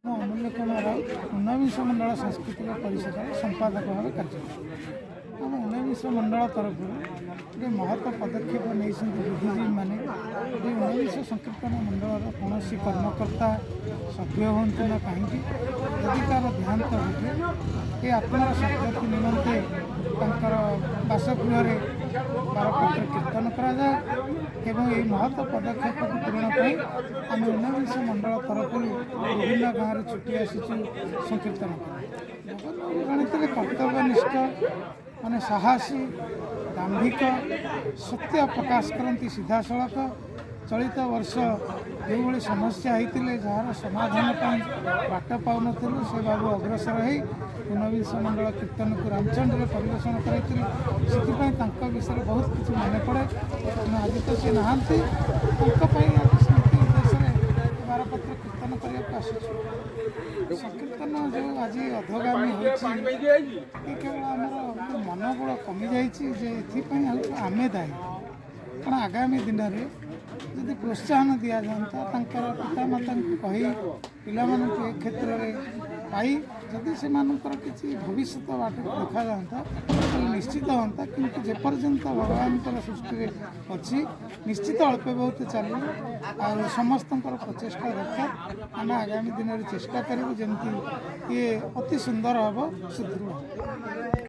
अमूल्य कुमार राउत ऊनविंश मंडल सांस्कृतिक परिषद संपादक भाव कार्य आम ऊनविंश मंडल तरफ गोटे महत्व पदक्षेप नहीं बुद्धिजीवी मैंने ऊनविंश संकीर्तन मंडल कौन कर्मकर्ता सभ्य हूँ ना कहीं यदि तार देहांत होते ये आत्मार सद्गति निमंते बासगृह बारपत्र कीर्तन कराए महत्व पदक्षेप को पूरण पर आम ऊनविंश मंडल तरफ विभिन्न गाँव में छुट्टी आसी संकीर्तन गणित कर्तव्यनिष्ठ माने साहसी दाम्भिक सत्य प्रकाश करती सीधा सड़क चलित वर्ष जो समस्या होते जार समाधान बाट पाऊन से बाबू अग्रसर हो ऊनविंश मंडल कीर्तन को रामचंद्र परिवेषण कर विषय बहुत किसी मन पड़े आज तो सी नहांती स्मृति उद्देश्य बारपत्र कीर्तन करने को आस संकीर्तन जो आज अधगामी होती केवल आमर मनोबल कमी जाए आमे दायी कारण आगामी दिन में जदि प्रोत्साहन दि जाता पितामाता कही पिला क्षेत्र में पाई जदि से किसी भविष्य बाट देखा जाता तो निश्चित हाँ कि जेपर्यंत भगवान सृष्टि अच्छी निश्चित अल्प बहुत चलो आ समस्त प्रचेषा दरकार आम आगामी दिन में चेष्टा करूँ जमी ये अति सुंदर हम सुदृढ़।